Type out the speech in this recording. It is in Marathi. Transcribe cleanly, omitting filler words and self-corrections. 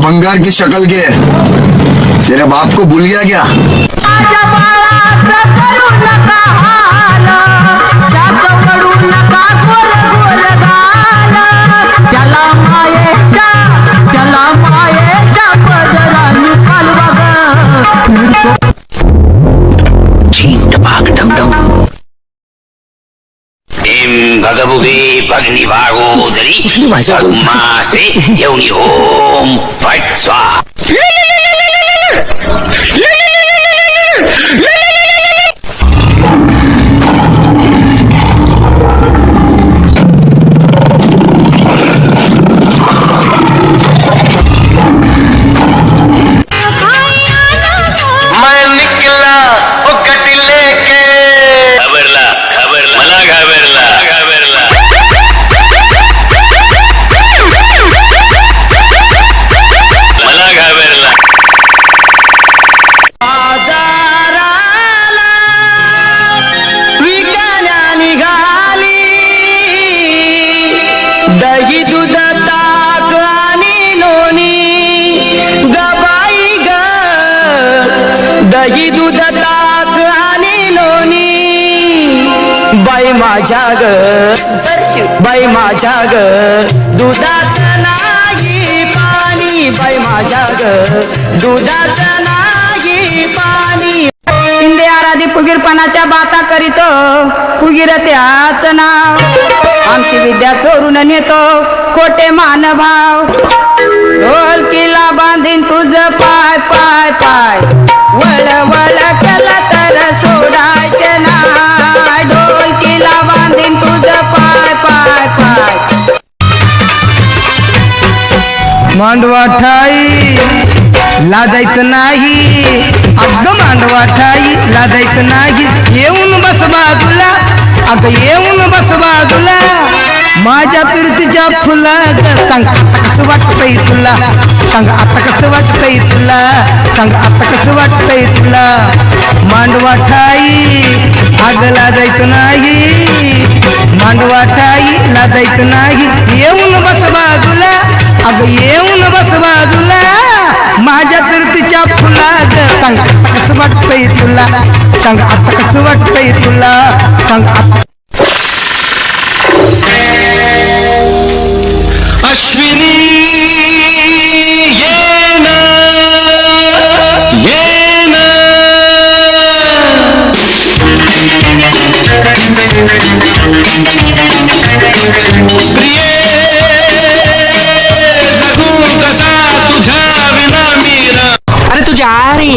बंगार की शक्ल के तेरे बाप को भूल गया क्या? भगवती भगनिभागोदरी पद्मासे यौनि ओम फट स्वाहा. दही दूध ताक आणि लोणी गबाई ग, दही दूध ताक आणि लोणी बाई माझ्या ग, बाई माझ्या ग दुधाचं नाही पाणी, बाई माझ्या ग दुधाचं नाही पाणी. इंदे आराधी फुगीरपणाच्या बाता करीत फुगीर त्याच नाव, आमची विद्या चोरून नेतो खोटे मानभाव. ढोलकीला बांधीन तुझ पाय पाय पाय, वळ वळ केला तर सोडायचे नाय. ढोलकीला बांधीन तुझ पाय पाय पाय. मांडवा ठाई लादायचं नाही, अगं मांडवा ठाई लादायचं नाही. येऊन बस बाजूला, अगं येऊन बस बाजूला. माझ्या फिरतीच्या फुला सांग आता कसं वाटतंय तुला, सांग आता कसं वाटतंय तुला, सांग आता कसं वाटतंय तुला. मांडवा ठाई अग लादायचं नाही, मांडवा ठाई लादायचं नाही. येऊन बस बाजूला, अगं येऊन बस बाजूला. माझ्या फिरतीच्या फुला सांग आता कसं वाटतंय तुला, सांग आता कसं वाटतंय तुला, सांग आता. अश्विनी येन येन प्रिये जगू कसा तुझ्या विना मीरा. अरे तुझ्या रे